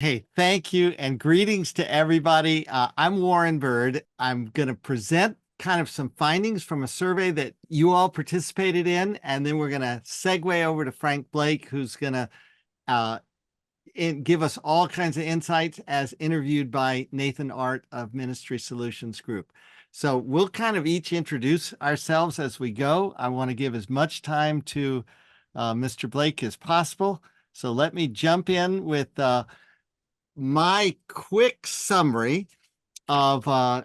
Hey, thank you and greetings to everybody. I'm Warren Bird. I'm going to present kind of some findings from a survey that you all participated in, and then we're going to segue over to Frank Blake, who's going to uh, give us all kinds of insights as interviewed by Nathan Artt of Ministry Solutions Group. So we'll kind of each introduce ourselves as we go. I want to give as much time to Mr. Blake as possible. So let me jump in with my quick summary of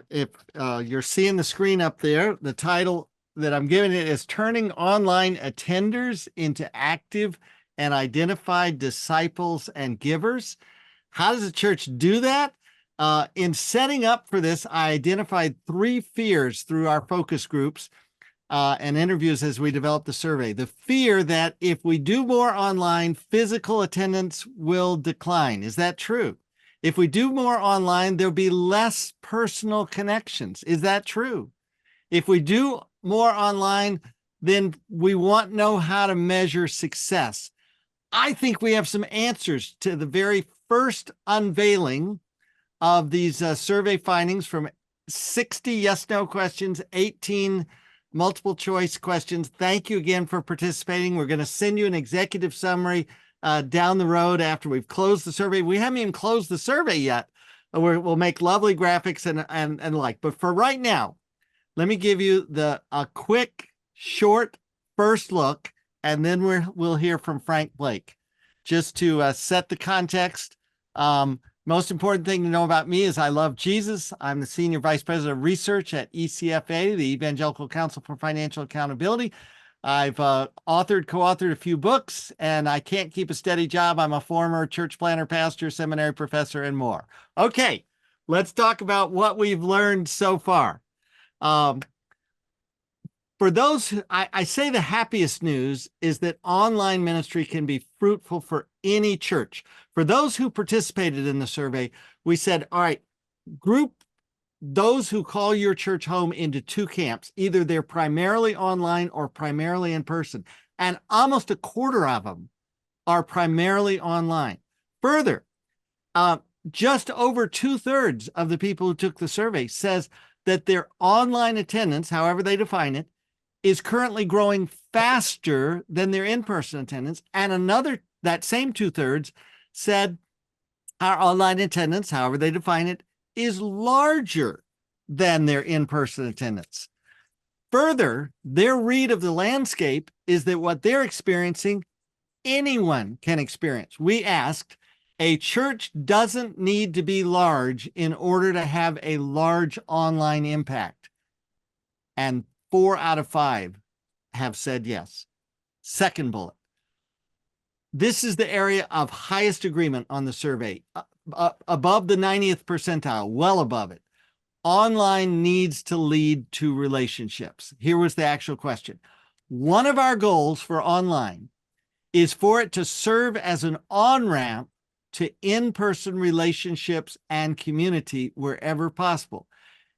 if you're seeing the screen up there, the title that I'm giving it is Turning Online Attenders into Active and Identified Disciples and Givers. How does the church do that? In setting up for this, I identified 3 fears through our focus groups and interviews as we developed the survey. The fear that if we do more online, physical attendance will decline. Is that true? If we do more online, there'll be less personal connections. Is that true? If we do more online, then we won't know how to measure success. I think we have some answers to the very first unveiling of these survey findings from 60 yes/no questions, 18 multiple choice questions. Thank you again for participating. We're going to send you an executive summary down the road after we've closed the survey. We haven't even closed the survey yet. We'll make lovely graphics and like. But for right now, let me give you a quick, short first look, and then we'll hear from Frank Blake. Just to set the context, most important thing to know about me is I love Jesus. I'm the Senior Vice President of Research at ECFA, the Evangelical Council for Financial Accountability. I've co-authored a few books, and I can't keep a steady job. I'm a former church planter, pastor, seminary professor, and more. Okay, let's talk about what we've learned so far. For those, I say the happiest news is that online ministry can be fruitful for any church. For those who participated in the survey, we said, all right, group those who call your church home into 2 camps. Either they're primarily online or primarily in person. And almost a quarter of them are primarily online. Further, just over 2/3 of the people who took the survey says that their online attendance, however they define it, is currently growing faster than their in-person attendance. And that same 2/3 said our online attendance, however they define it, is larger than their in-person attendance. Further, their read of the landscape is that what they're experiencing, anyone can experience. We asked, a church doesn't need to be large in order to have a large online impact. And 4 out of 5 have said yes. Second bullet. This is the area of highest agreement on the survey, above the 90th percentile, well above it. Online needs to lead to relationships. Here was the actual question. One of our goals for online is for it to serve as an on-ramp to in-person relationships and community wherever possible.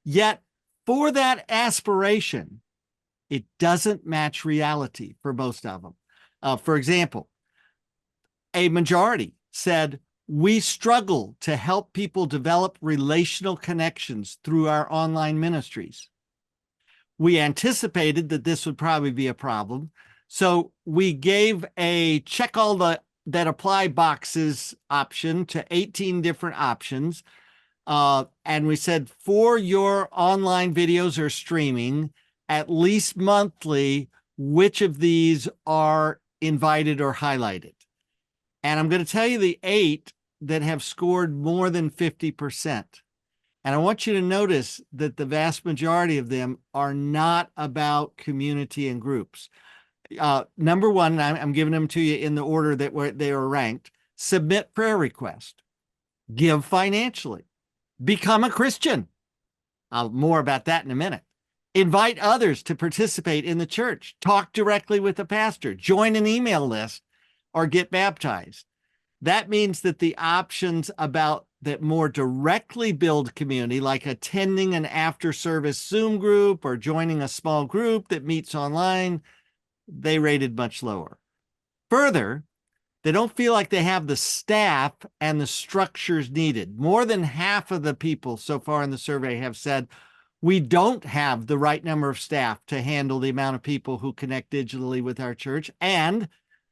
Yet, for that aspiration, it doesn't match reality for most of them. For example, a majority said, we struggle to help people develop relational connections through our online ministries. We anticipated that this would probably be a problem, so we gave a check all the that apply boxes option to 18 different options. And we said, for your online videos or streaming, at least monthly, which of these are invited or highlighted? And I'm going to tell you the 8 that have scored more than 50%. And I want you to notice that the vast majority of them are not about community and groups. Number 1, I'm giving them to you in the order that they are ranked. Submit prayer request. Give financially. Become a Christian. More about that in a minute. Invite others to participate in the church. Talk directly with the pastor. Join an email list or get baptized. That means that the options about that more directly build community, like attending an after-service Zoom group or joining a small group that meets online, they rated much lower. Further, They don't feel like they have the staff and the structures needed. More than half of the people so far in the survey have said, we don't have the right number of staff to handle the amount of people who connect digitally with our church. And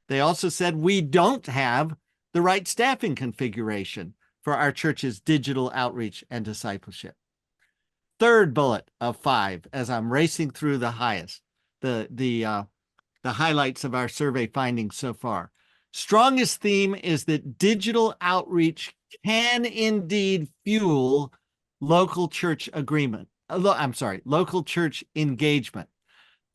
they also said, we don't have the right staffing configuration for our church's digital outreach and discipleship. Third bullet of 5, as I'm racing through the highlights of our survey findings so far. Strongest theme is that digital outreach can indeed fuel local church local church engagement.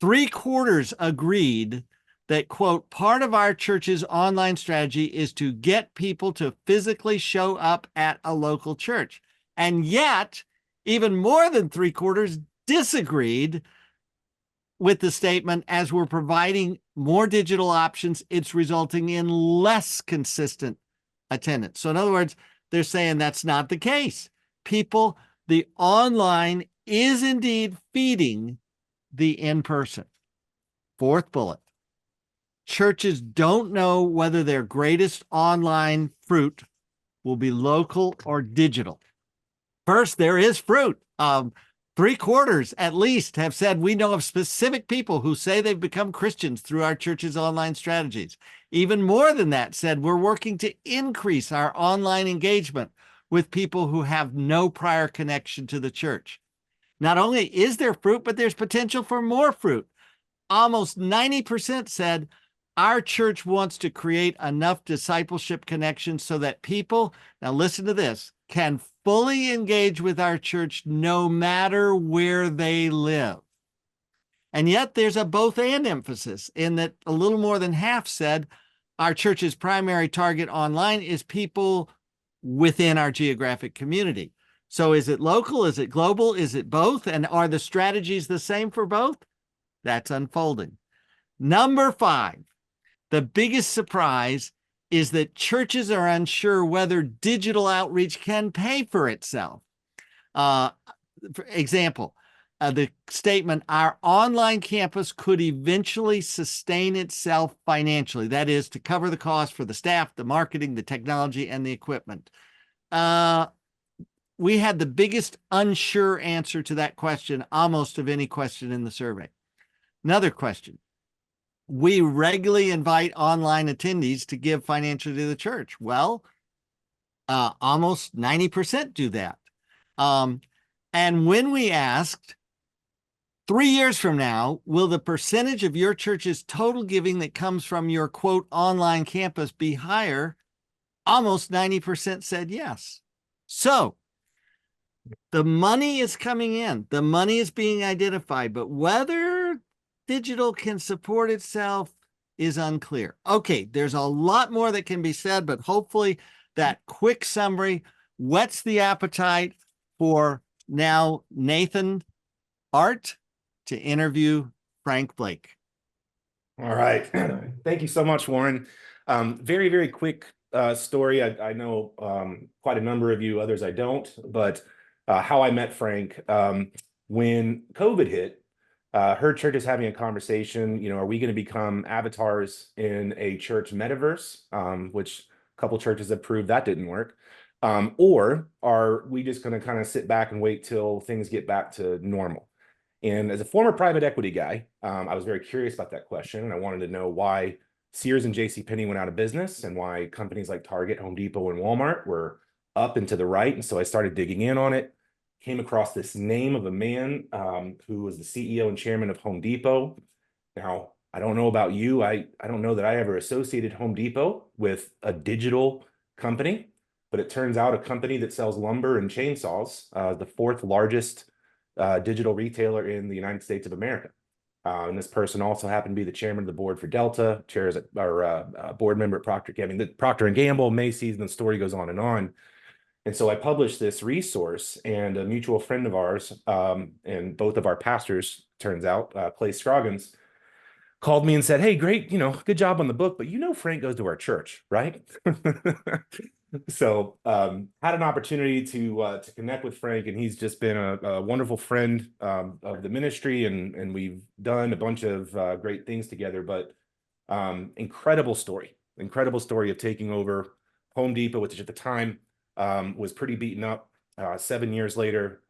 3/4 agreed that, quote, part of our church's online strategy is to get people to physically show up at a local church. And yet, even more than 3/4 disagreed with the statement, as we're providing more digital options, it's resulting in less consistent attendance. So in other words, they're saying that's not the case. The online is indeed feeding the in-person. Fourth bullet. Churches don't know whether their greatest online fruit will be local or digital. First, there is fruit. 3/4 at least have said we know of specific people who say they've become Christians through our church's online strategies. Even more than that said we're working to increase our online engagement with people who have no prior connection to the church. Not only is there fruit, but there's potential for more fruit. Almost 90% said our church wants to create enough discipleship connections so that people, now listen to this, can fully engage with our church no matter where they live. And yet there's a both and emphasis in that a little more than half said our church's primary target online is people within our geographic community. So is it local? Is it global? Is it both? And are the strategies the same for both? That's unfolding. Number 5, the biggest surprise is that churches are unsure whether digital outreach can pay for itself. For example, the statement, our online campus could eventually sustain itself financially. That is, to cover the cost for the staff, the marketing, the technology, and the equipment. We had the biggest unsure answer to that question almost of any question in the survey. Another question. We regularly invite online attendees to give financially to the church. Well, almost 90% do that. And when we asked, 3 years from now, will the percentage of your church's total giving that comes from your, quote, online campus be higher? Almost 90% said yes. So the money is coming in. The money is being identified, but whether digital can support itself is unclear. Okay, there's a lot more that can be said, but hopefully that quick summary whets the appetite for now Nathan Artt to interview Frank Blake. All right. Thank you so much, Warren. Very, very quick story. I know quite a number of you, others I don't, but how I met Frank. When COVID hit, her church is having a conversation, are we going to become avatars in a church metaverse, which a couple churches have proved that didn't work, or are we just going to kind of sit back and wait till things get back to normal? And as a former private equity guy, I was very curious about that question, and I wanted to know why Sears and JCPenney went out of business and why companies like Target, Home Depot, and Walmart were up and to the right. And so I started digging in on it, came across this name of a man who was the CEO and chairman of Home Depot. Now, I don't know about you. I don't know that I ever associated Home Depot with a digital company, but it turns out a company that sells lumber and chainsaws, the 4th largest digital retailer in the United States of America. And this person also happened to be the chairman of the board for Delta, chairs or board member at Procter & Gamble, Macy's, and the story goes on and on. And so I published this resource, and a mutual friend of ours, and both of our pastors, turns out, Clay Scroggins, called me and said, hey, great, good job on the book, but Frank goes to our church, right? So had an opportunity to connect with Frank, and he's just been a wonderful friend of the ministry, and we've done a bunch of great things together, but incredible story. incredible story of taking over Home Depot, which at the time was pretty beaten up. 7 years later,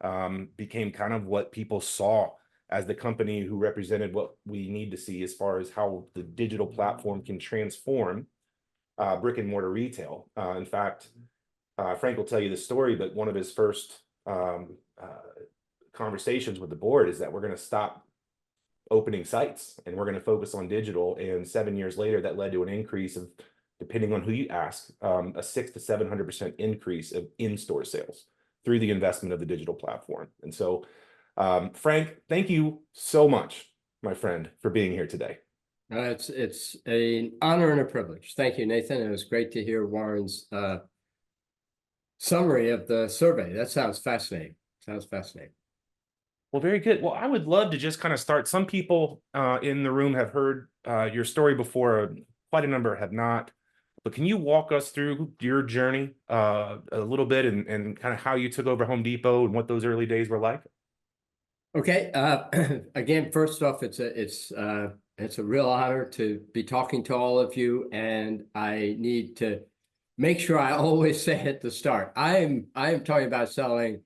became kind of what people saw as the company who represented what we need to see as far as how the digital platform can transform brick and mortar retail. In fact, Frank will tell you the story, but one of his first conversations with the board is that we're going to stop opening sites and we're going to focus on digital. And 7 years later, that led to an increase of, depending on who you ask, a 600 to 700% increase of in-store sales through the investment of the digital platform. And so, Frank, thank you so much, my friend, for being here today. It's an honor and a privilege. Thank you, Nathan. It was great to hear Warren's summary of the survey. That sounds fascinating. Sounds fascinating. Well, very good. Well, I would love to just kind of start. Some people in the room have heard your story before. Quite a number have not. But can you walk us through your journey a little bit and kind of how you took over Home Depot and what those early days were like? Okay. Again, first off, it's a real honor to be talking to all of you, and I need to make sure I always say at the start, I am talking about selling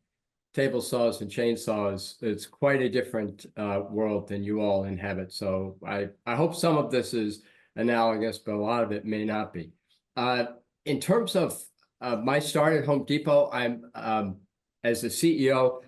table saws and chainsaws. It's quite a different world than you all inhabit. So I hope some of this is analogous, but a lot of it may not be. In terms of my start at Home Depot, I'm as a CEO,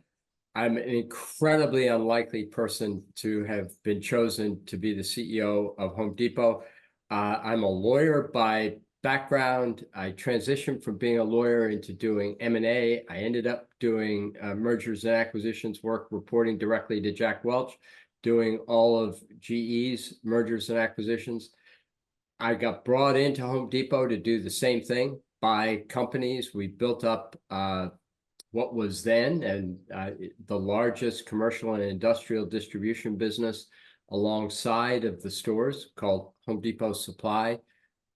I'm an incredibly unlikely person to have been chosen to be the CEO of Home Depot. I'm a lawyer by background. I transitioned from being a lawyer into doing M&A. I ended up doing mergers and acquisitions work, reporting directly to Jack Welch, doing all of GE's mergers and acquisitions. I got brought into Home Depot to do the same thing, buy companies. We built up what was then and the largest commercial and industrial distribution business alongside of the stores, called Home Depot Supply.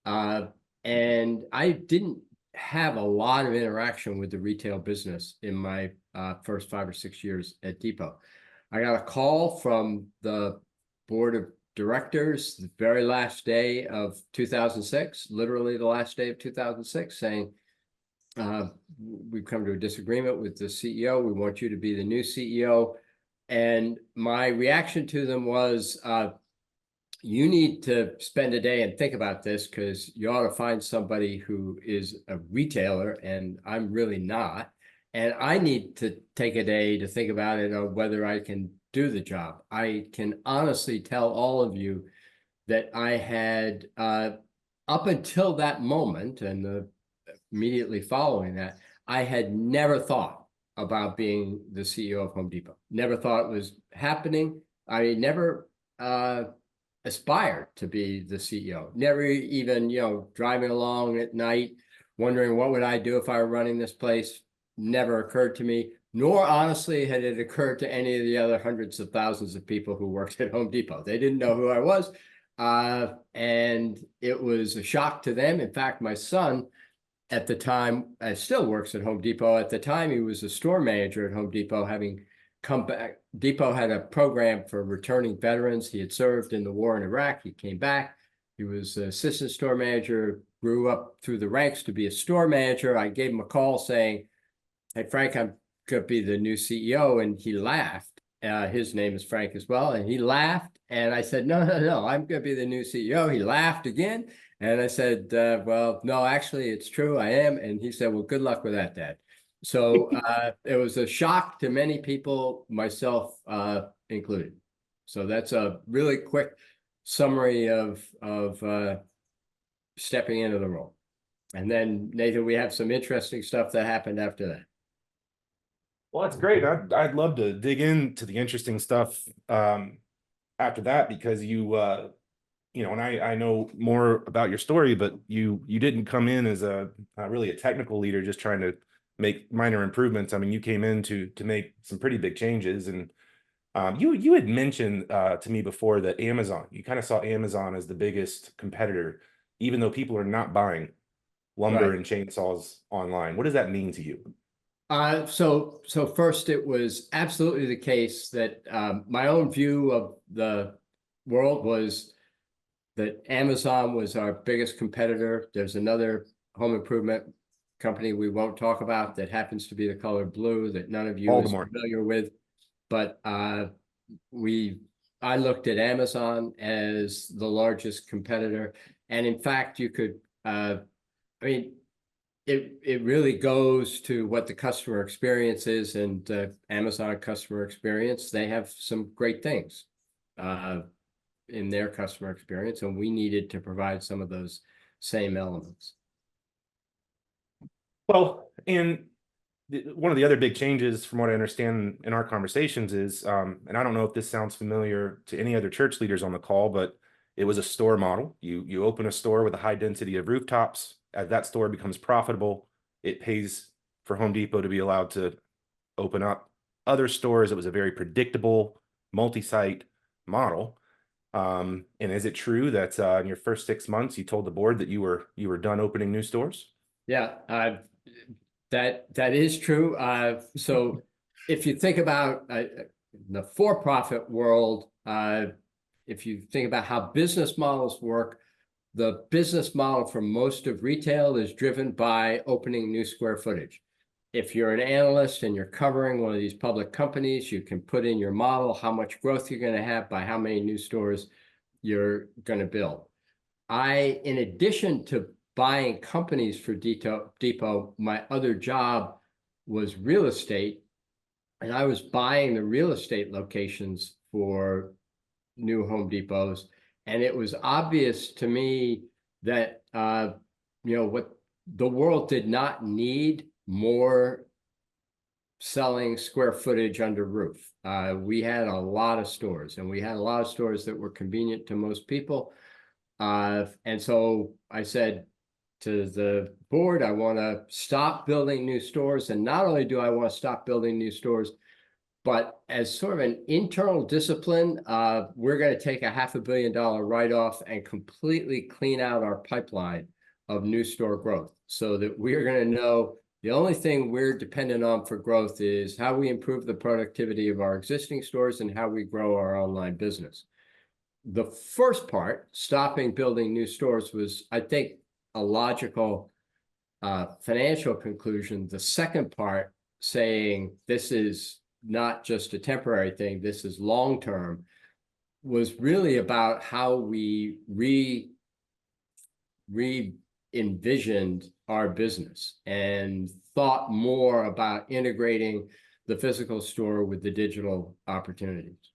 And I didn't have a lot of interaction with the retail business in my first 5 or 6 years at Depot. I got a call from the board of directors the very last day of 2006, literally the last day of 2006, saying, we've come to a disagreement with the CEO. We want you to be the new CEO. And my reaction to them was, you need to spend a day and think about this, because you ought to find somebody who is a retailer, and I'm really not. And I need to take a day to think about it, or whether I can do the job. I can honestly tell all of you that I had, up until that moment and immediately following that, I had never thought about being the CEO of Home Depot. Never thought it was happening. I never aspired to be the CEO. Never even, driving along at night, wondering what would I do if I were running this place. Never occurred to me, nor honestly had it occurred to any of the other hundreds of thousands of people who worked at Home Depot. They didn't know who I was. And it was a shock to them. In fact, my son at the time still works at Home Depot. At the time, he was a store manager at Home Depot, having come back. Depot had a program for returning veterans. He had served in the war in Iraq. He came back. He was assistant store manager, grew up through the ranks to be a store manager. I gave him a call saying, "Hey, Frank, I'm going to be the new CEO." And he laughed. His name is Frank as well. And he laughed. And I said, no, I'm going to be the new CEO. He laughed again. And I said, well, no, actually, it's true. I am. And he said, well, good luck with that, Dad. So it was a shock to many people, myself included. So that's a really quick summary of stepping into the role. And then, Nathan, we have some interesting stuff that happened after that. Well, that's great. I'd love to dig into the interesting stuff after that, because and I know more about your story, but you didn't come in as really a technical leader just trying to make minor improvements. I mean, you came in to make some pretty big changes. And you had mentioned to me before that you kind of saw Amazon as the biggest competitor, even though people are not buying lumber and chainsaws online. What does that mean to you? So first, it was absolutely the case that my own view of the world was that Amazon was our biggest competitor. There's another home improvement company we won't talk about that happens to be the color blue that none of you is Baltimore. familiar with. But I looked at Amazon as the largest competitor. And in fact, you could, I mean, it really goes to what the customer experience is, and Amazon customer experience, they have some great things in their customer experience, and we needed to provide some of those same elements. Well, and one of the other big changes from what I understand in our conversations is, and I don't know if this sounds familiar to any other church leaders on the call, but it was a store model. You open a store with a high density of rooftops. As that store becomes profitable, it pays for Home Depot to be allowed to open up other stores. It was a very predictable multi-site model. And is it true that in your first 6 months you told the board that you were done opening new stores? Yeah, that is true. So if you think about the for-profit world, if you think about how business models work, the business model for most of retail is driven by opening new square footage. If you're an analyst and you're covering one of these public companies, you can put in your model how much growth you're going to have by how many new stores you're going to build. In addition to buying companies for Depot, my other job was real estate, and I was buying the real estate locations for new Home Depots. And it was obvious to me that, what the world did not need more selling square footage under roof. We had a lot of stores, and we had a lot of stores that were convenient to most people. And so I said to the board, I want to stop building new stores. And not only do I want to stop building new stores, but as sort of an internal discipline, we're going to take a $500 million write-off and completely clean out our pipeline of new store growth, so that we're going to know the only thing we're dependent on for growth is how we improve the productivity of our existing stores and how we grow our online business. The first part, stopping building new stores, was, I think, a logical financial conclusion. The second part, saying this is not just a temporary thing, this is long-term, was really about how we re-envisioned our business and thought more about integrating the physical store with the digital opportunities.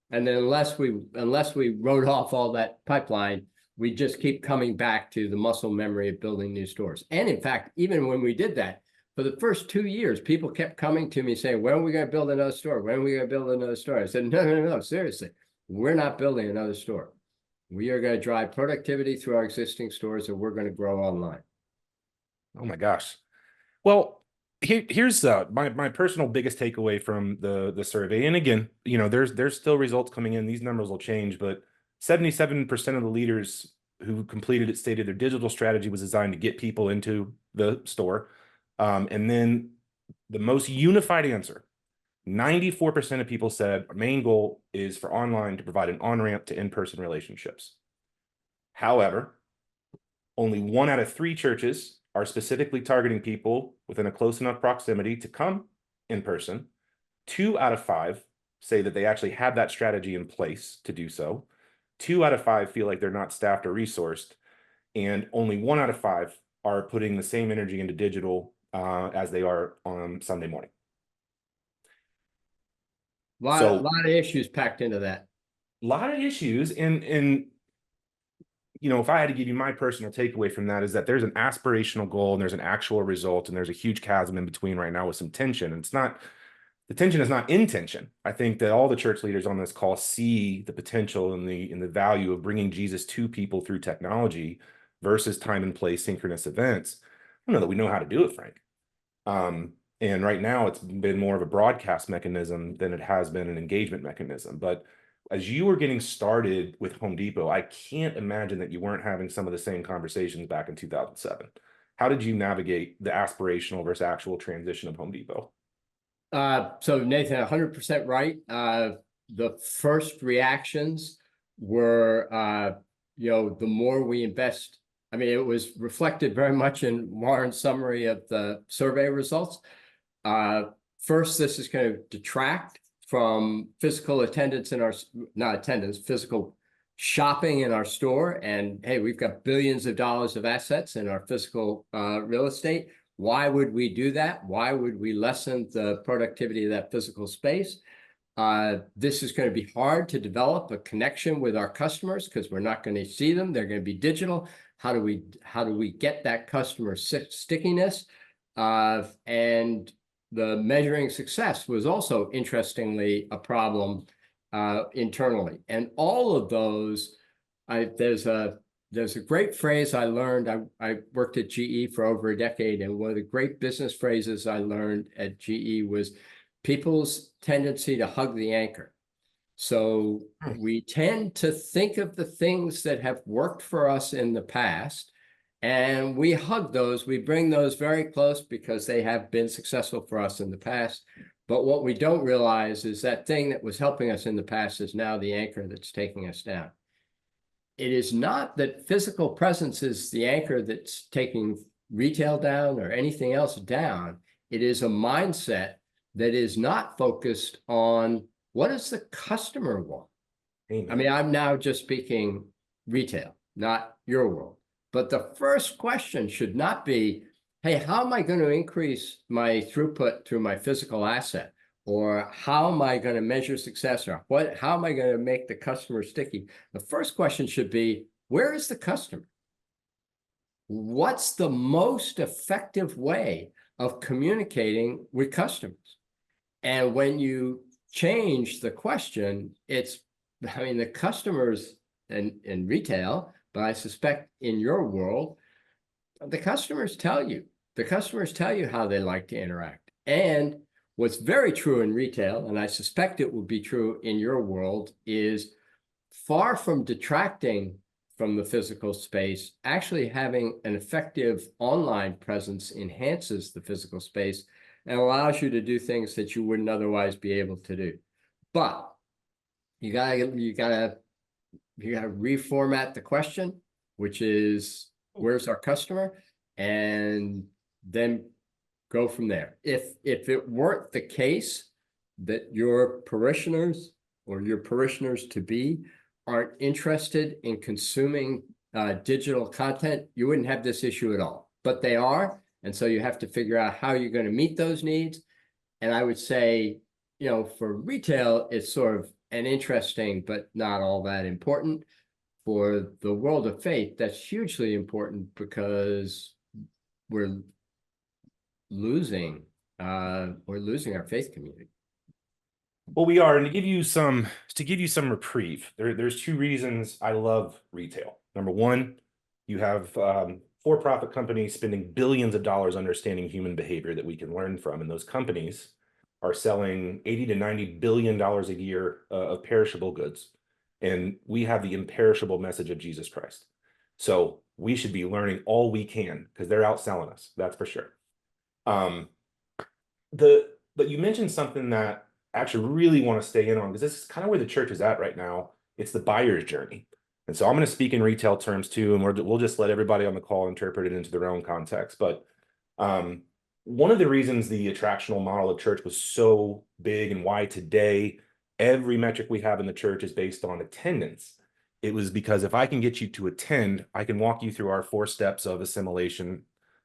And then unless we wrote off all that pipeline, we just keep coming back to the muscle memory of building new stores. And in fact, even when we did that, for the first 2 years, people kept coming to me saying, when are we going to build another store? When are we going to build another store? I said, no, seriously, we're not building another store. We are going to drive productivity through our existing stores, and we're going to grow online. Oh my gosh. Well, here's my personal biggest takeaway from the survey. And again, there's still results coming in. These numbers will change, but 77% of the leaders who completed it stated their digital strategy was designed to get people into the store. And then the most unified answer, 94% of people said our main goal is for online to provide an on-ramp to in-person relationships. However, only 1 out of 3 churches are specifically targeting people within a close enough proximity to come in person. 2 out of 5 say that they actually have that strategy in place to do so. 2 out of 5 feel like they're not staffed or resourced. And only 1 out of 5 are putting the same energy into digital as they are on Sunday morning. A lot of issues packed into that. A lot of issues. And if I had to give you my personal takeaway from that, is that there's an aspirational goal and there's an actual result, and there's a huge chasm in between right now with some tension. And the tension is not intention. I think that all the church leaders on this call see the potential and the value of bringing Jesus to people through technology versus time and place synchronous events. I don't know that we know how to do it, Frank. And right now it's been more of a broadcast mechanism than it has been an engagement mechanism. But as you were getting started with Home Depot, I can't imagine that you weren't having some of the same conversations back in 2007. How did you navigate the aspirational versus actual transition of Home Depot? So Nathan, 100% right. The first reactions were, the more we invest, I mean, it was reflected very much in Warren's summary of the survey results. First, this is going to detract from physical attendance in our, not attendance, physical shopping in our store. And hey, we've got billions of dollars of assets in our physical real estate. Why would we do that? Why would we lessen the productivity of that physical space? This is going to be hard to develop a connection with our customers because we're not going to see them. They're going to be digital. How do we get that customer stickiness? And the measuring success was also, interestingly, a problem internally. And all of those, there's a great phrase I learned. I worked at GE for over a decade, and one of the great business phrases I learned at GE was people's tendency to hug the anchor. So we tend to think of the things that have worked for us in the past, and we hug those. We bring those very close because they have been successful for us in the past. But what we don't realize is that thing that was helping us in the past is now the anchor that's taking us down. It is not that physical presence is the anchor that's taking retail down or anything else down. It is a mindset that is not focused on what does the customer want. Amen. I mean, I'm now just speaking retail, not your world. But the first question should not be, hey, how am I going to increase my throughput through my physical asset? Or how am I going to measure success? Or how am I going to make the customer sticky? The first question should be, where is the customer? What's the most effective way of communicating with customers? And when you change the question, the customers in retail, but I suspect in your world, the customers tell you how they like to interact. And what's very true in retail, and I suspect it will be true in your world, is far from detracting from the physical space, actually having an effective online presence enhances the physical space and allows you to do things that you wouldn't otherwise be able to do. But you gotta reformat the question, which is, where's our customer? And then go from there. If it weren't the case that your parishioners or your parishioners to be aren't interested in consuming digital content, you wouldn't have this issue at all. But they are, and so you have to figure out how you're going to meet those needs. And I would say, for retail, it's sort of an interesting but not all that important. For the world of faith, that's hugely important because we're losing our faith community. Well, we are, and to give you some reprieve, there's two reasons I love retail. Number one, you have for-profit companies spending billions of dollars understanding human behavior that we can learn from, and those companies are selling $80 to $90 billion a year of perishable goods, and we have the imperishable message of Jesus Christ. So we should be learning all we can because they're outselling us. That's for sure. But you mentioned something that I actually really want to stay in on, because this is kind of where the church is at right now. It's the buyer's journey. And so I'm going to speak in retail terms too, and we'll just let everybody on the call interpret it into their own context. But one of the reasons the attractional model of church was so big and why today every metric we have in the church is based on attendance, it was because if I can get you to attend, I can walk you through our 4 steps of assimilation,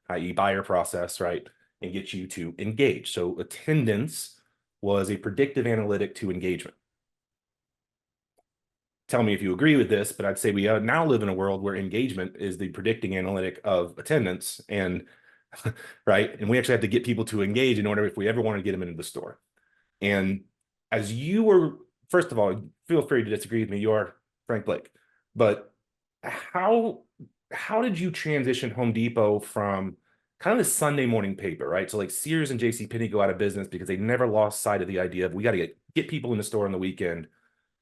i.e. buyer process, right? And get you to engage. So attendance was a predictive analytic to engagement. Tell me if you agree with this, but I'd say we now live in a world where engagement is the predicting analytic of attendance, and right? And we actually have to get people to engage in order if we ever want to get them into the store. And as you were, first of all, feel free to disagree with me. You are Frank Blake, but how did you transition Home Depot from kind of the Sunday morning paper, right? So like Sears and JCPenney go out of business because they never lost sight of the idea of we got to get people in the store on the weekend,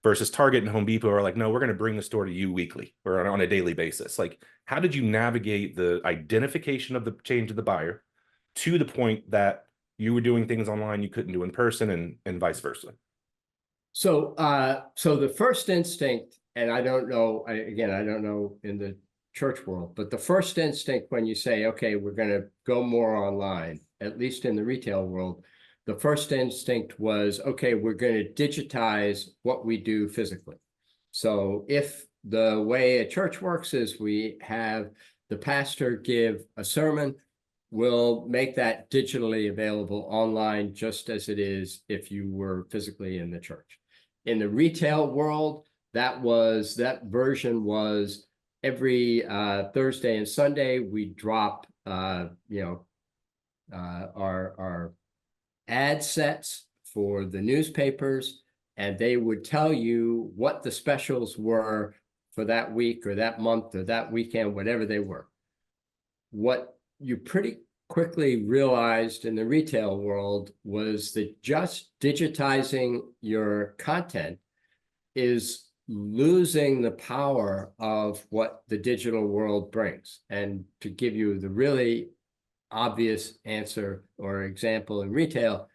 versus Target and Home Depot are like, no, we're going to bring the store to you weekly or on a daily basis. Like, how did you navigate the identification of the change of the buyer to the point that you were doing things online you couldn't do in person, and vice versa? So the first instinct and I don't know, again, I don't know in the church world, but the first instinct when you say, okay, we're going to go more online, at least in the retail world, the first instinct was, okay, we're going to digitize what we do physically. So if the way a church works is we have the pastor give a sermon, we'll make that digitally available online just as it is if you were physically in the church. In the retail world, that version was every Thursday and Sunday, we drop our ad sets for the newspapers, and they would tell you what the specials were for that week or that month or that weekend, whatever they were. What you pretty quickly realized in the retail world was that just digitizing your content is losing the power of what the digital world brings. And to give you the really obvious answer or example in retail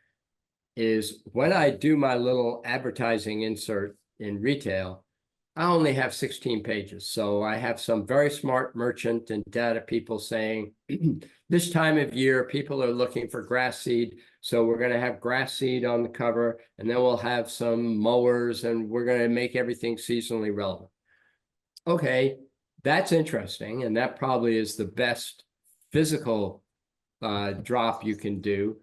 is when I do my little advertising insert in retail, I only have 16 pages. So I have some very smart merchant and data people saying, this time of year, people are looking for grass seed. So we're going to have grass seed on the cover, and then we'll have some mowers, and we're going to make everything seasonally relevant. Okay, that's interesting. And that probably is the best physical drop you can do.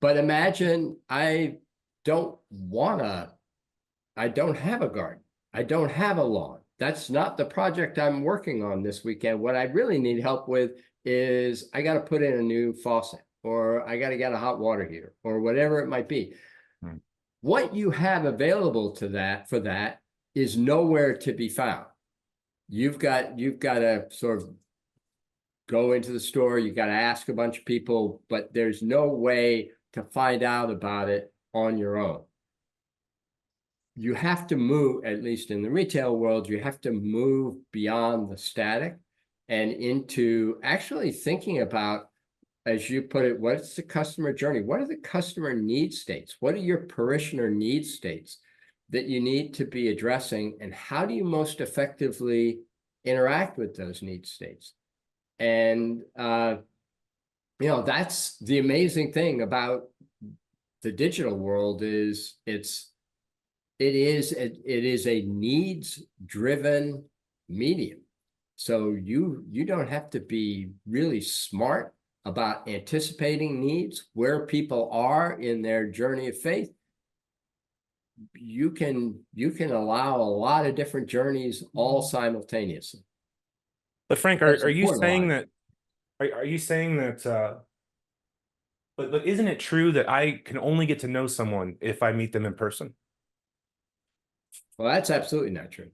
But imagine I don't have a garden. I don't have a lawn. That's not the project I'm working on this weekend. What I really need help with is I got to put in a new faucet, or I got to get a hot water heater, or whatever it might be. What you have available for that is nowhere to be found. You've got to sort of go into the store. You got to ask a bunch of people, but there's no way to find out about it on your own. You have to move, at least in the retail world, you have to move beyond the static and into actually thinking about, as you put it, what's the customer journey? What are the customer need states? What are your parishioner need states that you need to be addressing? And how do you most effectively interact with those need states? And, that's the amazing thing about the digital world is it is a needs-driven medium. So you don't have to be really smart about anticipating needs, where people are in their journey of faith. You can allow a lot of different journeys all simultaneously. But Frank, are you saying that? Are you saying that? But isn't it true that I can only get to know someone if I meet them in person? Well, that's absolutely not true.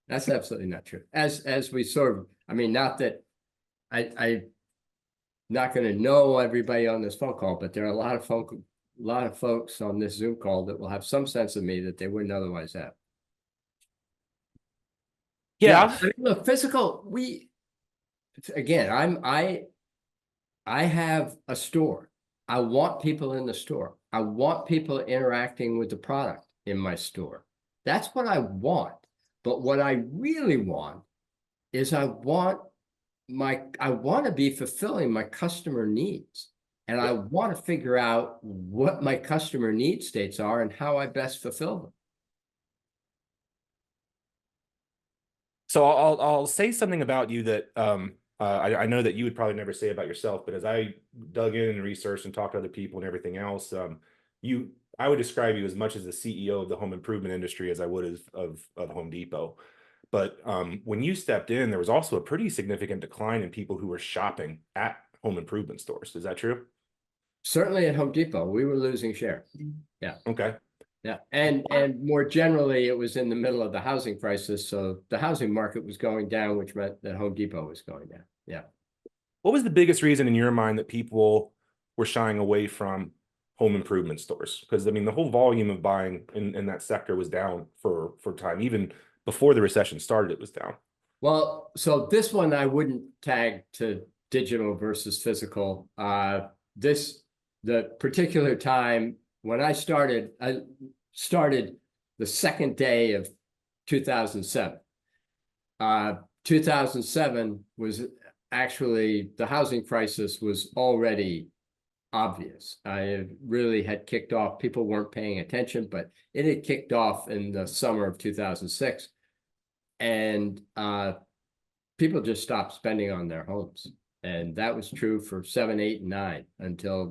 That's absolutely not true. As we sort of, I mean, not that I'm not going to know everybody on this phone call, but there are a lot of folks on this Zoom call that will have some sense of me that they wouldn't otherwise have. Yeah. I mean, look, physical. I have a store. I want people in the store. I want people interacting with the product in my store. That's what I want. But what I really want is I want to be fulfilling my customer needs. And I want to figure out what my customer need states are and how I best fulfill them. So I'll say something about you that I know that you would probably never say about yourself, but as I dug in and researched and talked to other people and everything else, I would describe you as much as the CEO of the home improvement industry as I would of Home Depot. But when you stepped in, there was also a pretty significant decline in people who were shopping at home improvement stores. Is that true? Certainly at Home Depot, we were losing share. Yeah. Okay. Yeah. And more generally, it was in the middle of the housing crisis. So the housing market was going down, which meant that Home Depot was going down. Yeah. What was the biggest reason in your mind that people were shying away from home improvement stores? Because I mean, the whole volume of buying in that sector was down for time. Even before the recession started, it was down. Well, so this one I wouldn't tag to digital versus physical. The particular time when I started the second day of 2007. 2007 was actually, the housing crisis was already obvious. I really had kicked off. People weren't paying attention, but it had kicked off in the summer of 2006. And people just stopped spending on their homes. And that was true for 7, 8, and 9 until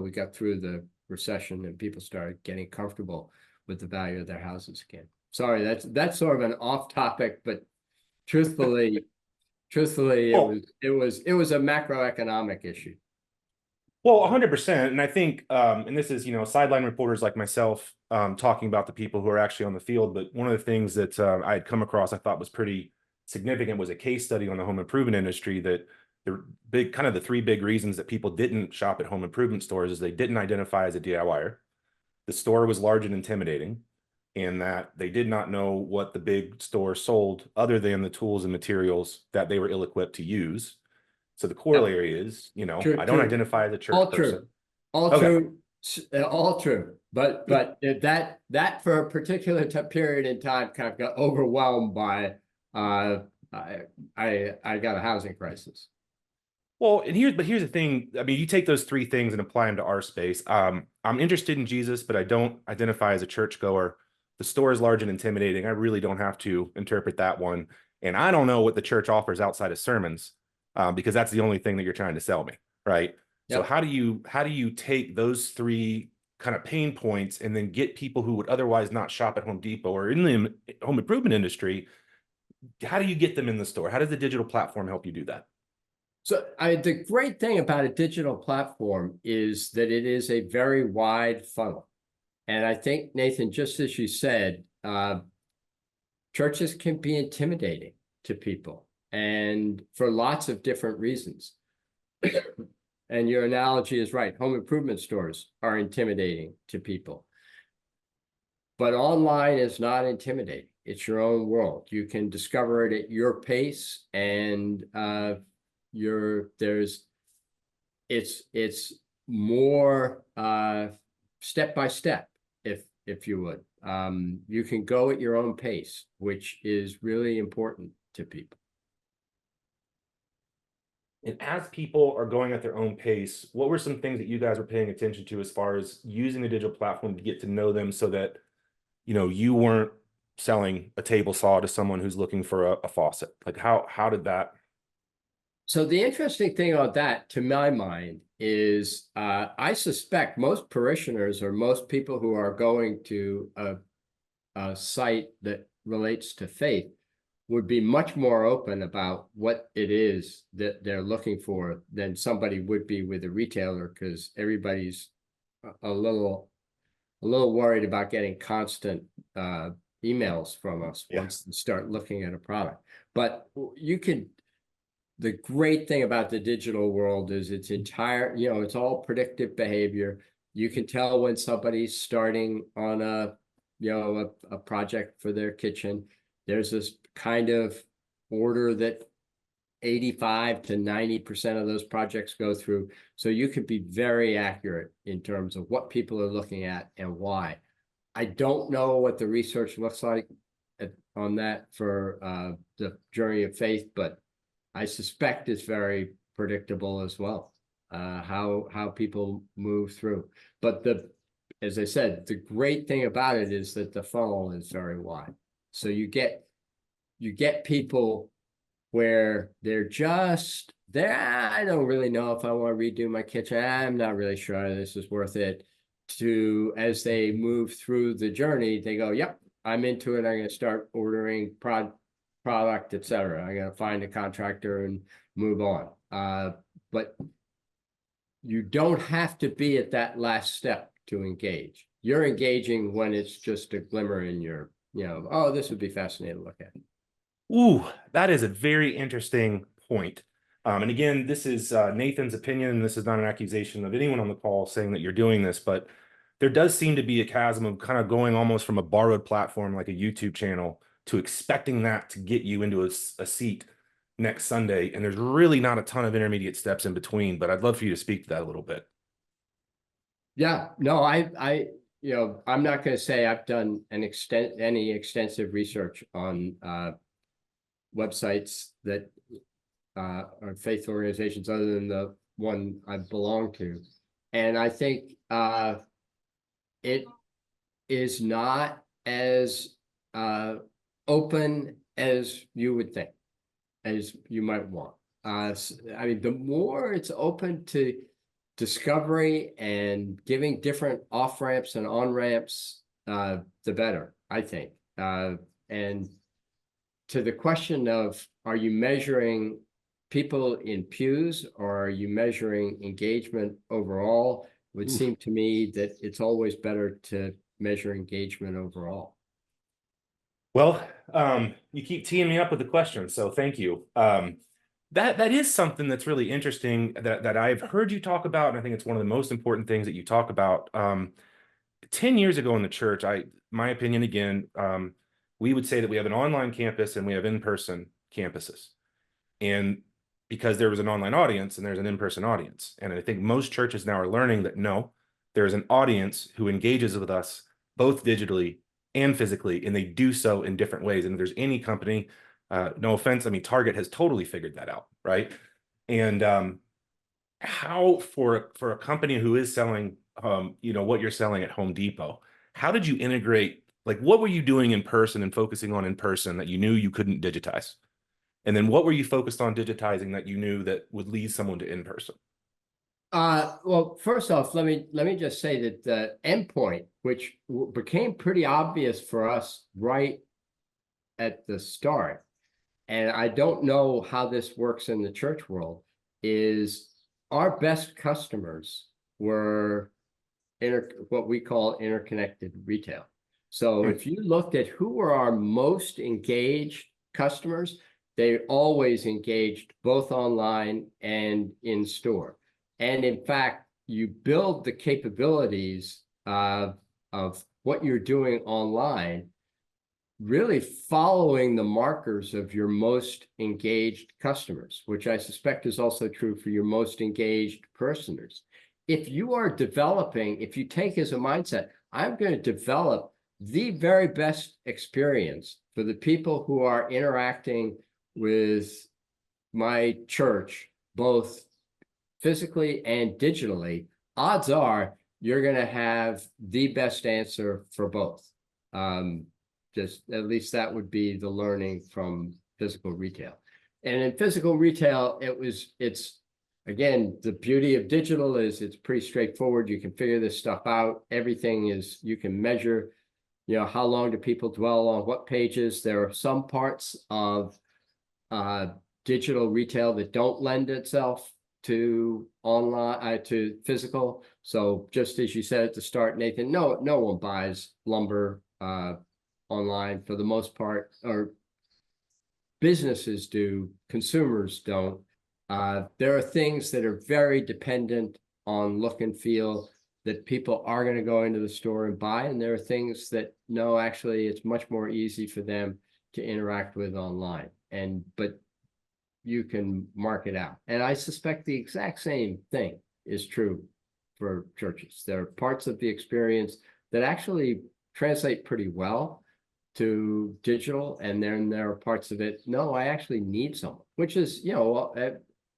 we got through the recession and people started getting comfortable with the value of their houses again. Sorry, that's sort of an off topic, but truthfully, it was a macroeconomic issue. Well, 100%. And I think, and this is, sideline reporters like myself talking about the people who are actually on the field. But one of the things that I had come across, I thought was pretty significant, was a case study on the home improvement industry that the 3 big reasons that people didn't shop at home improvement stores is they didn't identify as a DIYer. The store was large and intimidating, and that they did not know what the big store sold other than the tools and materials that they were ill-equipped to use. So the corollary is, True, I don't true. identify as a church All person. All Okay. true, all true. But that for a particular period in time kind of got overwhelmed by I got a housing crisis. Well, and here's the thing. I mean, you take those 3 things and apply them to our space. I'm interested in Jesus, but I don't identify as a churchgoer. The store is large and intimidating. I really don't have to interpret that one. And I don't know what the church offers outside of sermons, because that's the only thing that you're trying to sell me, right? Yep. So how do you take those 3 kind of pain points and then get people who would otherwise not shop at Home Depot or in the home improvement industry? How do you get them in the store? How does the digital platform help you do that? So the great thing about a digital platform is that it is a very wide funnel. And I think, Nathan, just as you said, churches can be intimidating to people, and for lots of different reasons. And your analogy is right. Home improvement stores are intimidating to people. But online is not intimidating. It's your own world. You can discover it at your pace, and it's more step by step, if you would. You can go at your own pace, which is really important to people. And as people are going at their own pace, what were some things that you guys were paying attention to as far as using the digital platform to get to know them, so that, you weren't selling a table saw to someone who's looking for a faucet? Like how did that? So the interesting thing about that, to my mind, is I suspect most parishioners or most people who are going to a site that relates to faith would be much more open about what it is that they're looking for than somebody would be with a retailer, because everybody's a little worried about getting constant emails from us once they start looking at a product. But the great thing about the digital world is it's it's all predictive behavior. You can tell when somebody's starting on a project for their kitchen. There's this kind of order that 85 to 90% of those projects go through. So you could be very accurate in terms of what people are looking at and why. I don't know what the research looks like on that for the journey of faith, but I suspect it's very predictable as well, how people move through. But as I said, the great thing about it is that the funnel is very wide. So you get people where they're just there. I don't really know if I want to redo my kitchen. I'm not really sure this is worth it. To, as they move through the journey, they go, yep, I'm into it. I'm going to start ordering product, etc. I'm going to find a contractor and move on. But you don't have to be at that last step to engage. You're engaging when it's just a glimmer in your, oh, this would be fascinating to look at. Ooh, that is a very interesting point. And again, this is Nathan's opinion, and this is not an accusation of anyone on the call saying that you're doing this, but there does seem to be a chasm of kind of going almost from a borrowed platform like a YouTube channel to expecting that to get you into a seat next Sunday. And there's really not a ton of intermediate steps in between, but I'd love for you to speak to that a little bit. Yeah, no, I I'm not going to say I've done any extensive research on websites that are faith organizations other than the one I belong to. And I think it is not as open as you would think, as you might want. I mean, the more it's open to discovery and giving different off-ramps and on-ramps, the better, I think. And to the question of, are you measuring people in pews or are you measuring engagement overall? It would seem to me that it's always better to measure engagement overall. Well, you keep teeing me up with the question, so thank you. That is something that's really interesting that I've heard you talk about, and I think it's one of the most important things that you talk about. 10 years ago in the church, my opinion again, we would say that we have an online campus and we have in-person campuses. And because there was an online audience and there's an in-person audience. And I think most churches now are learning that no, there's an audience who engages with us both digitally and physically, and they do so in different ways. And if there's any company, no offense, I mean, Target has totally figured that out, right? And how for a company who is selling, what you're selling at Home Depot, how did you integrate, like what were you doing in person and focusing on in person that you knew you couldn't digitize? And then what were you focused on digitizing that you knew that would lead someone to in person? Well, first off, let me just say that the endpoint, which became pretty obvious for us right at the start, and I don't know how this works in the church world, is our best customers were what we call interconnected retail. So if you looked at who were our most engaged customers, they always engaged both online and in store. And in fact, you build the capabilities of what you're doing online, really following the markers of your most engaged customers, which I suspect is also true for your most engaged personers. If you are developing, if you take as a mindset, I'm going to develop the very best experience for the people who are interacting with my church, both physically and digitally, odds are you're going to have the best answer for both. Just at least that would be the learning from physical retail. And in physical retail, it's again, the beauty of digital is it's pretty straightforward. You can figure this stuff out. Everything is, you can measure, how long do people dwell on what pages. There are some parts of digital retail that don't lend itself to online, to physical. So just as you said at the start, Nathan, no one buys lumber online for the most part, or businesses do, consumers don't. There are things that are very dependent on look and feel that people are going to go into the store and buy, and there are things that no, actually it's much more easy for them to interact with online. But you can mark it out. And I suspect the exact same thing is true for churches. There are parts of the experience that actually translate pretty well to digital, and then there are parts of it, no, I actually need someone, which is,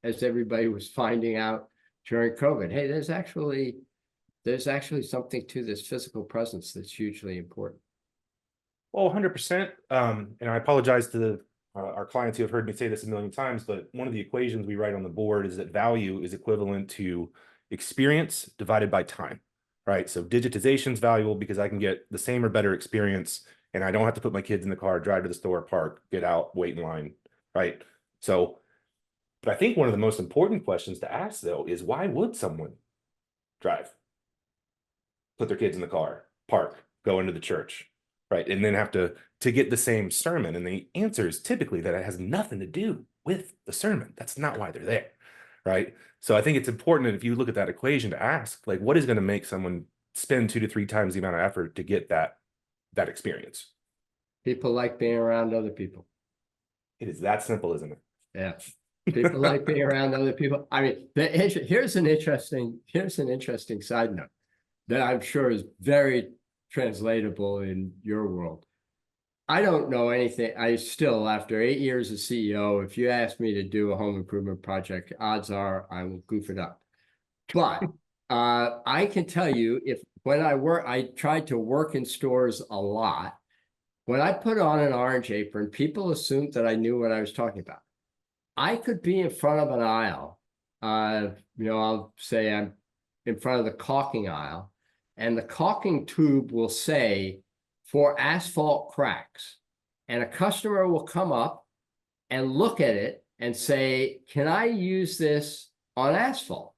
as everybody was finding out during COVID, hey, there's actually something to this physical presence that's hugely important. Well, 100%. And I apologize to our clients who have heard me say this a million times, but one of the equations we write on the board is that value is equivalent to experience divided by time, right? So digitization is valuable because I can get the same or better experience, and I don't have to put my kids in the car, drive to the store, park, get out, wait in line, right? So, but I think one of the most important questions to ask, though, is why would someone drive, put their kids in the car, park, go into the church, right? And then have to get the same sermon. And the answer is typically that it has nothing to do with the sermon. That's not why they're there, right? So I think it's important that if you look at that equation to ask, like, what is going to make someone spend 2 to 3 times the amount of effort to get that experience? People like being around other people. It is that simple, isn't it? Yeah. People like being around other people. I mean, here's an interesting side note that I'm sure is very translatable in your world. I don't know anything. I still, after 8 years as CEO, if you ask me to do a home improvement project, odds are I will goof it up. But I can tell you, if when I tried to work in stores a lot. When I put on an orange apron, people assumed that I knew what I was talking about. I could be in front of an aisle. I'll say I'm in front of the caulking aisle, and the caulking tube will say, for asphalt cracks. And a customer will come up and look at it and say, can I use this on asphalt?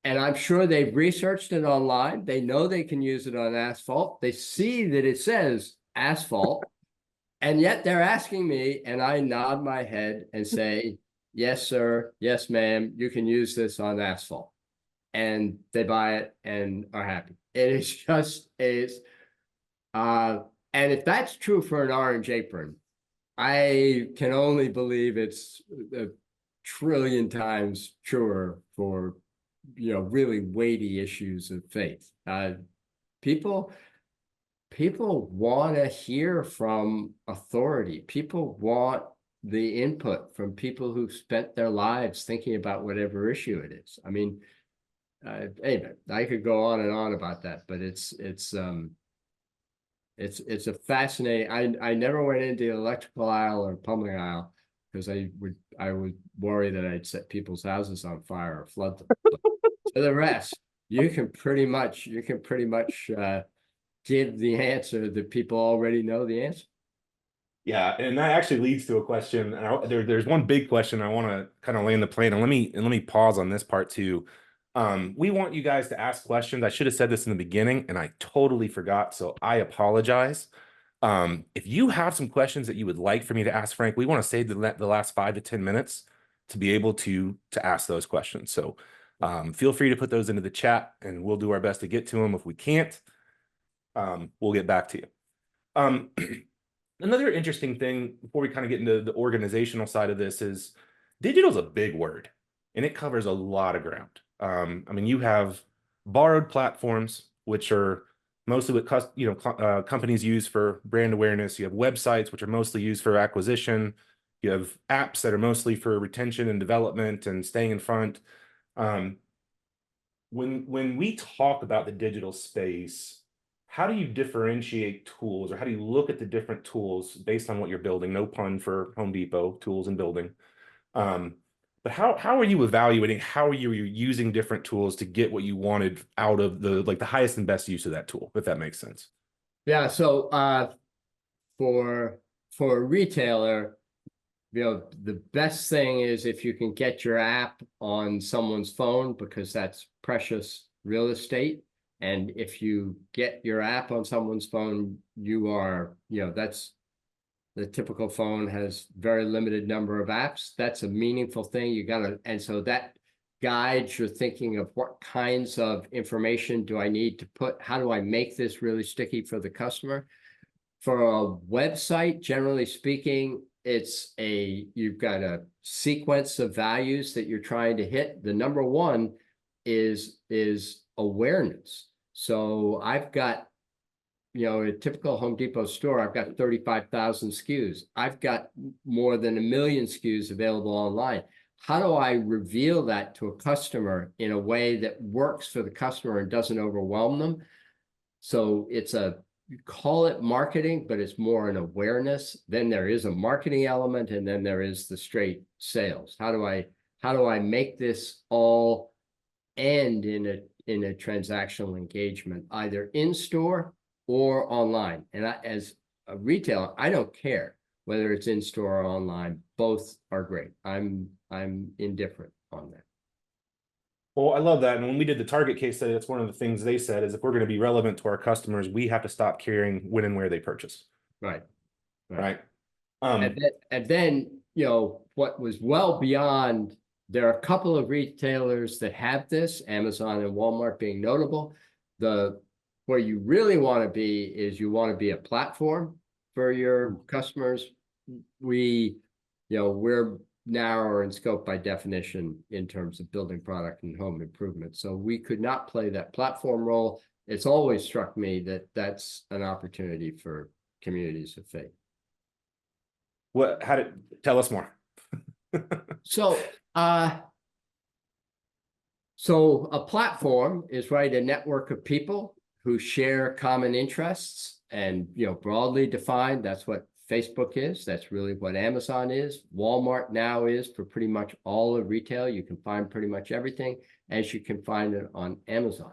And I'm sure they've researched it online. They know they can use it on asphalt. They see that it says asphalt, and yet they're asking me, and I nod my head and say, yes, sir. Yes, ma'am. You can use this on asphalt. And they buy it and are happy. It is just, and if that's true for an orange apron, I can only believe it's a trillion times truer for, really weighty issues of faith. People want to hear from authority. People want the input from people who've spent their lives thinking about whatever issue it is. I mean, anyway, I could go on and on about that, but it's a fascinating. I never went into the electrical aisle or plumbing aisle because I would worry that I'd set people's houses on fire or flood them. But for the rest, you can pretty much give the answer that people already know the answer. Yeah, and that actually leads to a question. And there's one big question I want to kind of land the plane. And let me pause on this part too. We want you guys to ask questions. I should have said this in the beginning, and I totally forgot, so I apologize. If you have some questions that you would like for me to ask Frank, we want to save the last 5 to 10 minutes to be able to ask those questions. So feel free to put those into the chat, and we'll do our best to get to them. If we can't, we'll get back to you. Another interesting thing before we kind of get into the organizational side of this is digital is a big word, and it covers a lot of ground. I mean, you have borrowed platforms, which are mostly what companies use for brand awareness. You have websites, which are mostly used for acquisition. You have apps that are mostly for retention and development and staying in front. When we talk about the digital space, how do you differentiate tools, or how do you look at the different tools based on what you're building? No pun for Home Depot, tools and building. But how are you evaluating? How are you using different tools to get what you wanted out of the highest and best use of that tool, if that makes sense? Yeah. So for a retailer, the best thing is if you can get your app on someone's phone, because that's precious real estate. And if you get your app on someone's phone, you are, that's the typical phone has very limited number of apps. That's a meaningful thing. And so that guides your thinking of what kinds of information do I need to put? How do I make this really sticky for the customer? For a website, generally speaking, you've got a sequence of values that you're trying to hit. The number one is awareness. So I've got, a typical Home Depot store, I've got 35,000 SKUs. I've got more than 1 million SKUs available online. How do I reveal that to a customer in a way that works for the customer and doesn't overwhelm them? So you call it marketing, but it's more an awareness. Then there is a marketing element, and then there is the straight sales. How do I make this all end in a transactional engagement, either in store or online? And as a retailer, I don't care whether it's in store or online. Both are great. I'm indifferent on that. Well, I love that. And when we did the Target case study, that's one of the things they said is if we're going to be relevant to our customers, we have to stop caring when and where they purchase. Right. And then, what was well beyond, there are a couple of retailers that have this, Amazon and Walmart being notable. Where you really want to be is you want to be a platform for your customers. We're narrower in scope by definition in terms of building product and home improvement. So we could not play that platform role. it's always struck me that that's an opportunity for communities of faith. Tell us more. So, so a platform is, right, a network of people who share common interests, and, you know, broadly defined, that's what Facebook is. That's really what Amazon is. Walmart now is for pretty much all of retail. You can find pretty much everything as you can find it on Amazon.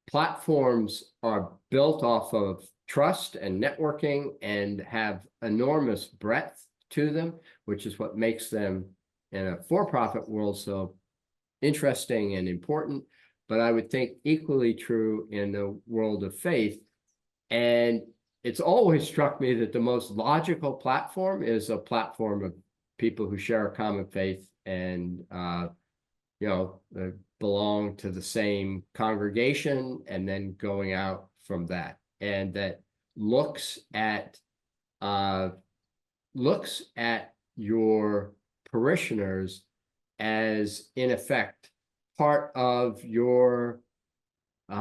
Platforms are built off of trust and networking and have enormous breadth to them, which is what makes them in a for-profit world so interesting and important, but I would think equally true in the world of faith. And it's always struck me that the most logical platform is a platform of people who share a common faith and, you know, belong to the same congregation, and then going out from that, and that looks at your parishioners as, in effect, part of your, you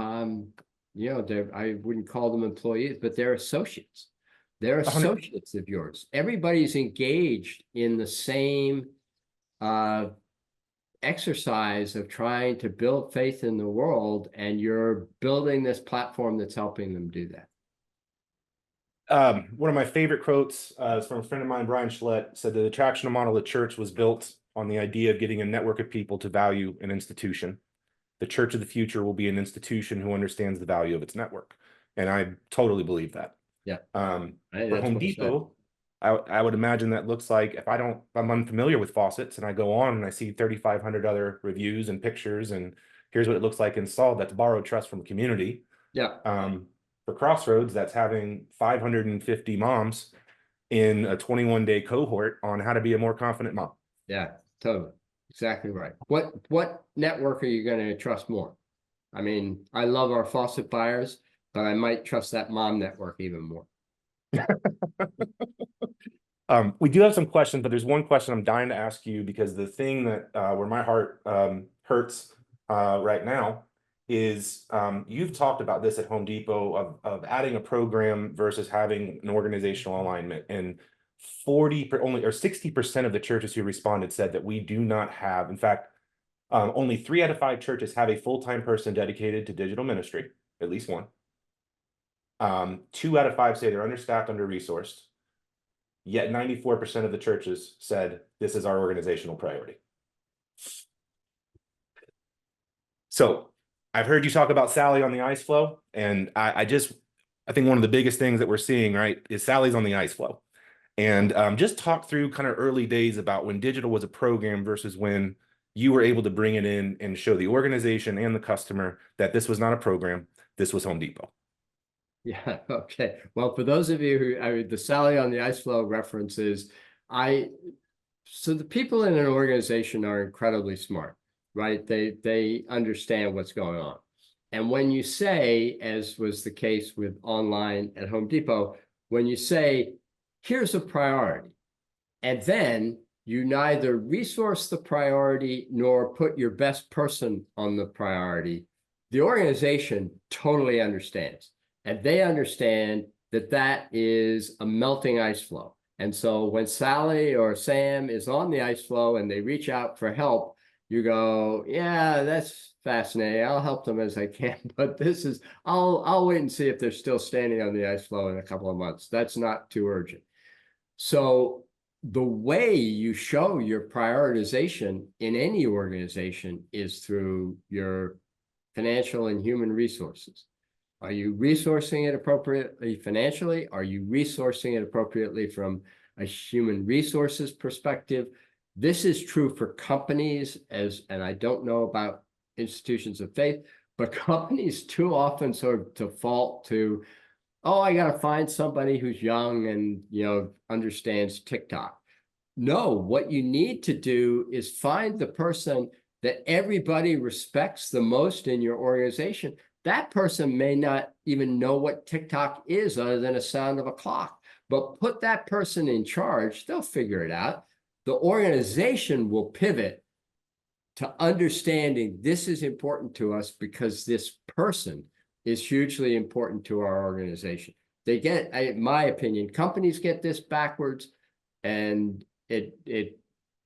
know, I wouldn't call them employees, but they're associates. They're associates of yours. Everybody's engaged in the same exercise of trying to build faith in the world, and you're building this platform that's helping them do that. One of my favorite quotes is from a friend of mine, Brian Schlett, said the attractional model of the church was built on the idea of getting a network of people to value an institution. The church of the future will be an institution who understands the value of its network. And I totally believe that. Yeah. For Home Depot, I would imagine that looks like, if I'm unfamiliar with faucets and I go on and I see 3,500 other reviews and pictures, and here's what it looks like installed, that's borrowed trust from the community. Yeah. For Crossroads, that's having 550 moms in a 21-day cohort on how to be a more confident mom. Yeah, totally. Exactly right. What network are you going to trust more? I mean, I love our faucet buyers, but I might trust that mom network even more. We do have some questions, but there's one question I'm dying to ask you, because the thing that where my heart hurts right now is you've talked about this at Home Depot of adding a program versus having an organizational alignment, and 60% of the churches who responded said that we do not have. In fact, only 3 out of 5 churches have a full-time person dedicated to digital ministry, at least one. 2 out of 5 say they're understaffed, under-resourced. Yet 94% of the churches said this is our organizational priority. So I've heard you talk about Sally on the ice flow, and I think one of the biggest things that we're seeing, right, is Sally's on the ice flow. And just talk through kind of early days about when digital was a program versus when you were able to bring it in and show the organization and the customer that this was not a program, this was Home Depot. Yeah, okay. Well, for those of you who, the Sally on the ice flow references, so the people in an organization are incredibly smart, right? They understand what's going on. And when you say, as was the case with online at Home Depot, when you say, here's a priority, and then you neither resource the priority nor put your best person on the priority, the organization totally understands. And they understand that that is a melting ice flow. And so when Sally or Sam is on the ice flow and they reach out for help, you go, yeah, that's fascinating. I'll help them as I can, but this is, I'll wait and see if they're still standing on the ice flow in a couple of months. That's not too urgent. So the way you show your prioritization in any organization is through your financial and human resources. Are you resourcing it appropriately financially? Are you resourcing it appropriately from a human resources perspective? This is true for companies, and I don't know about institutions of faith, but companies too often sort of default to, oh, I got to find somebody who's young and, you know, understands TikTok. No, what you need to do is find the person that everybody respects the most in your organization. That person may not even know what TikTok is other than a sound of a clock, but put that person in charge, they'll figure it out. The organization will pivot to understanding this is important to us because this person is hugely important to our organization. They get, in my opinion, companies get this backwards, and it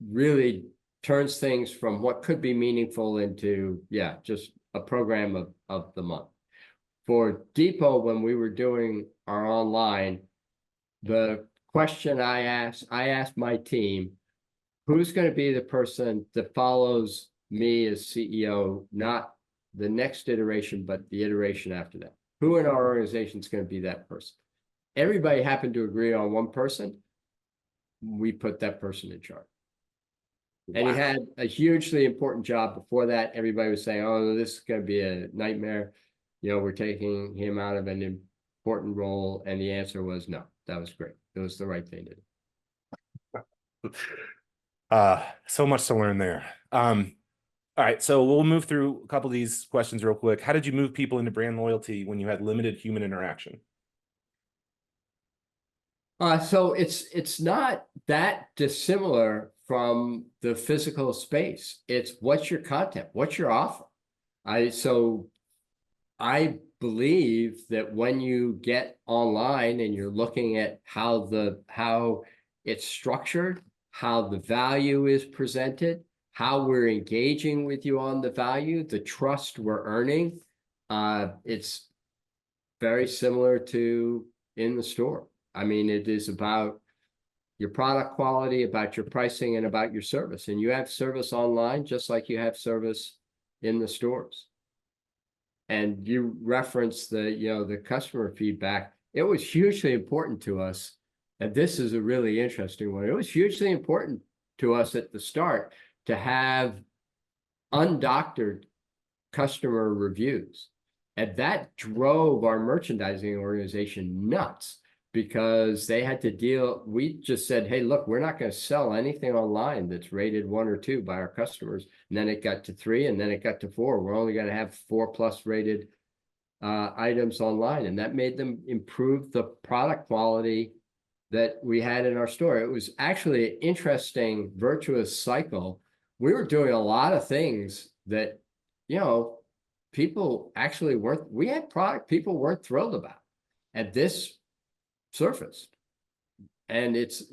really turns things from what could be meaningful into, yeah, just a program of the month. For Depot, when we were doing our online, the question I asked my team, who's going to be the person that follows me as CEO, not the next iteration, but the iteration after that? Who in our organization is going to be that person? Everybody happened to agree on one person. We put that person in charge. And he had a hugely important job before that. Everybody was saying, oh, this is going to be a nightmare. You know, we're taking him out of an important role. And the answer was no, that was great. It was the right thing to do. So much to learn there. All right, so we'll move through a couple of these questions real quick. How did you move people into brand loyalty when you had limited human interaction? So it's not that dissimilar from the physical space. It's what's your content, what's your offer. So I believe that when you get online and you're looking at how it's structured, how the value is presented, how we're engaging with you on the value, the trust we're earning, it's very similar to in the store. I mean, it is about your product quality, about your pricing, and about your service. And you have service online just like you have service in the stores. And you referenced the customer feedback. It was hugely important to us. And this is a really interesting one. It was hugely important to us at the start to have undoctored customer reviews. And that drove our merchandising organization nuts, because they had to deal. We just said, hey, look, we're not going to sell anything online that's rated 1 or 2 by our customers. And then it got to 3, and then it got to 4. We're only going to have 4+ rated items online. And that made them improve the product quality that we had in our store. It was actually an interesting, virtuous cycle. We were doing a lot of things that, people actually weren't, we had product people weren't thrilled about. And this surfaced. And it's,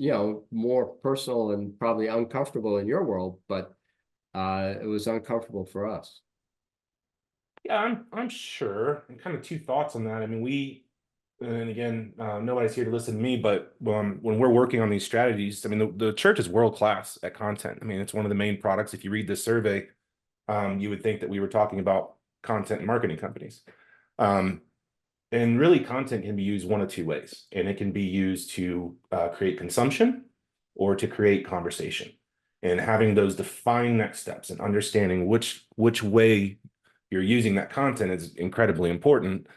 more personal and probably uncomfortable in your world, but it was uncomfortable for us. Yeah, I'm sure. And kind of 2 thoughts on that. I mean, and again, nobody's here to listen to me, but when we're working on these strategies, I mean, the church is world-class at content. I mean, it's one of the main products. If you read this survey, you would think that we were talking about content and marketing companies. And really, content can be used one of 2 ways, and it can be used to create consumption or to create conversation. And having those defined next steps and understanding which way you're using that content is incredibly important.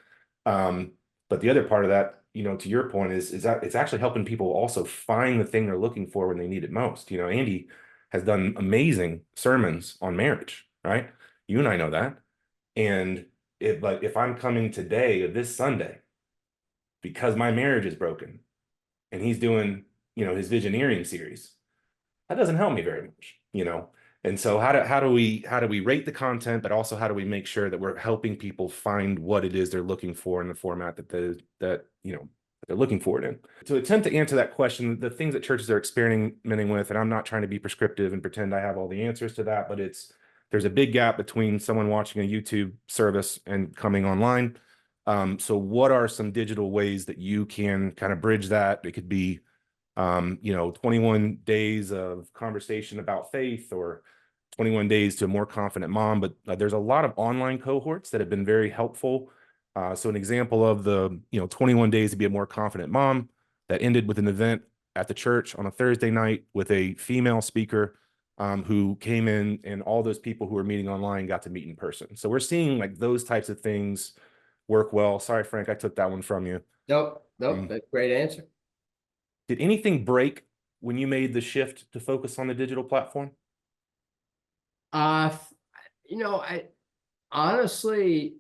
But the other part of that, to your point, is that it's actually helping people also find the thing they're looking for when they need it most. Andy has done amazing sermons on marriage, right? You and I know that. And if I'm coming today, this Sunday, because my marriage is broken, and he's doing, his visioneering series, that doesn't help me very much, And so how do we rate the content, but also how do we make sure that we're helping people find what it is they're looking for in the format that they're looking for it in? To attempt to answer that question, the things that churches are experimenting with, and I'm not trying to be prescriptive and pretend I have all the answers to that, but there's a big gap between someone watching a YouTube service and coming online. So what are some digital ways that you can kind of bridge that? It could be 21 days of conversation about faith, or 21 days to a more confident mom. But there's a lot of online cohorts that have been very helpful. So an example of the 21 days to be a more confident mom, that ended with an event at the church on a Thursday night with a female speaker who came in, and all those people who were meeting online got to meet in person. So we're seeing like those types of things work well. Sorry, Frank, I took that one from you. Nope, that's a great answer. Did anything break when you made the shift to focus on the digital platform? I honestly,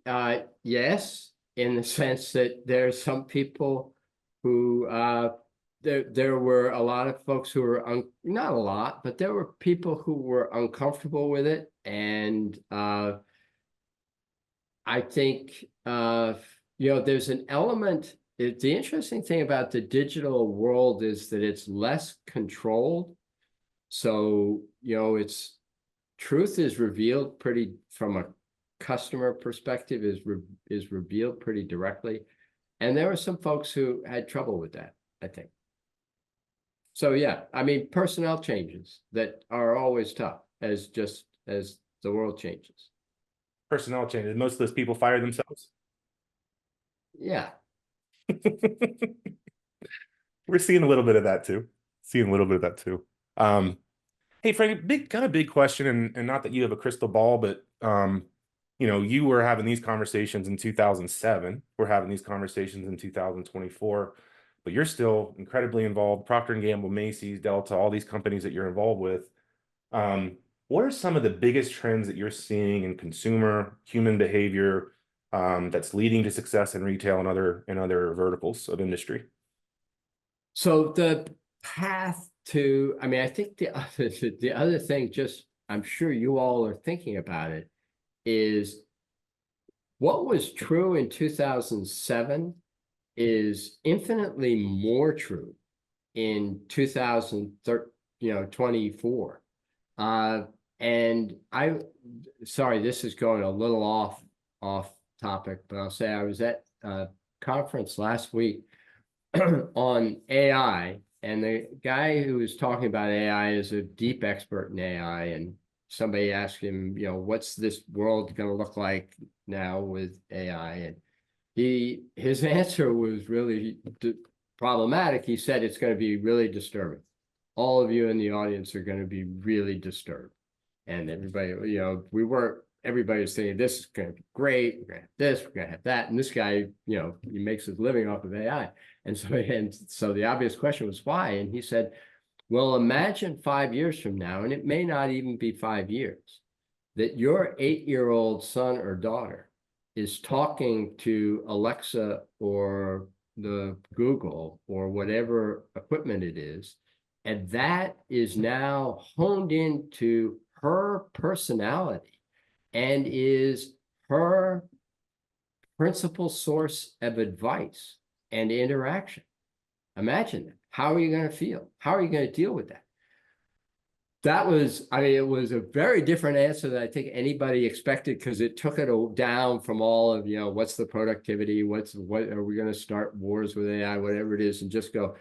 yes, in the sense that there's some people who there were a lot of folks who were not a lot, but there were people who were uncomfortable with it. And I think there's an element. The interesting thing about the digital world is that it's less controlled. So, it's truth is revealed from a customer perspective is revealed pretty directly. And there were some folks who had trouble with that, I think. So yeah, I mean, personnel changes that are always tough as the world changes. Personnel changes. Most of those people fire themselves. Yeah. We're seeing a little bit of that too. Hey Frank, big question, and not that you have a crystal ball, but you were having these conversations in 2007. We're having these conversations in 2024, but you're still incredibly involved. Procter & Gamble, Macy's, Delta, all these companies that you're involved with. What are some of the biggest trends that you're seeing in consumer human behavior that's leading to success in retail and other verticals of industry? So the path to, I mean, I think the other thing, I'm sure you all are thinking about it, is what was true in 2007 is infinitely more true in 2024. And sorry, this is going a little off topic, but I'll say I was at a conference last week on AI, and the guy who was talking about AI is a deep expert in AI, and somebody asked him, what's this world going to look like now with AI? And his answer was really problematic. He said it's going to be really disturbing. All of you in the audience are going to be really disturbed. And everybody, everybody was saying, this is going to be great. We're going to have this, we're going to have that. And this guy, he makes his living off of AI. And so the obvious question was why? And he said, well, imagine 5 years from now, and it may not even be 5 years, that your 8-year-old son or daughter is talking to Alexa or the Google or whatever equipment it is, and that is now honed into her personality and is her principal source of advice and interaction. Imagine that. How are you going to feel? How are you going to deal with that? It was a very different answer than I think anybody expected, because it took it down from all of, what's the productivity? What are we going to start wars with AI, whatever it is, and just go,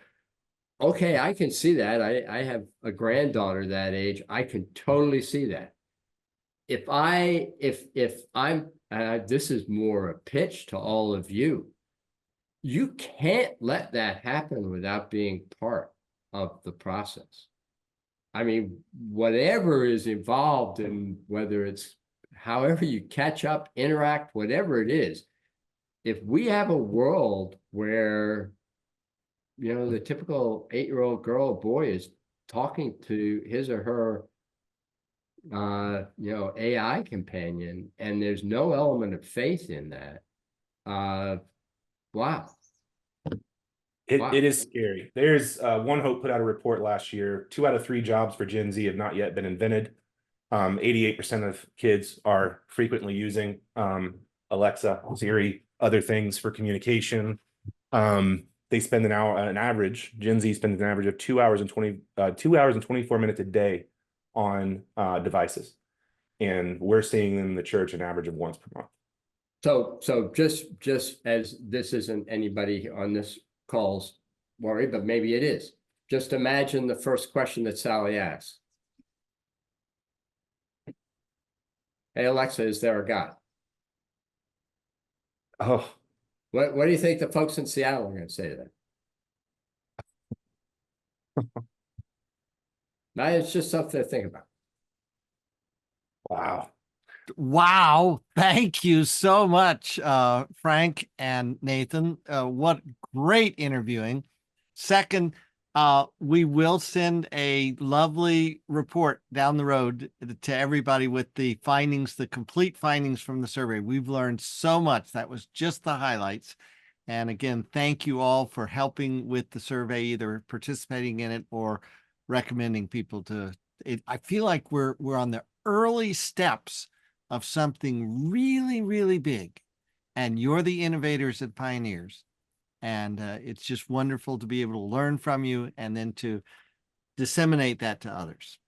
okay, I can see that. I have a granddaughter that age. I can totally see that. If I'm, this is more a pitch to all of you. You can't let that happen without being part of the process. I mean, whatever is involved in, whether it's however you catch up, interact, whatever it is, if we have a world where, the typical 8-year-old girl or boy is talking to his or her, AI companion, and there's no element of faith in that, wow. It is scary. There's One Hope put out a report last year. 2 out of 3 jobs for Gen Z have not yet been invented. 88% of kids are frequently using Alexa, Siri, other things for communication. They spend Gen Z spends an average of 2 hours and 24 minutes a day on devices. And we're seeing in the church an average of once per month. So just as this isn't anybody on this call's worry, but maybe it is. Just imagine the first question that Sally asks. Hey, Alexa, is there a God? Oh, what do you think the folks in Seattle are going to say to that? Now, it's just something to think about. wow. Wow. Thank you so much, Frank and Nathan. What great interviewing. Second, we will send a lovely report down the road to everybody with the findings, the complete findings from the survey. We've learned so much. That was just the highlights. And again, thank you all for helping with the survey, either participating in it or recommending people to it. I feel like we're on the early steps of something really, really big. And you're the innovators and pioneers. And it's just wonderful to be able to learn from you and then to disseminate that to others.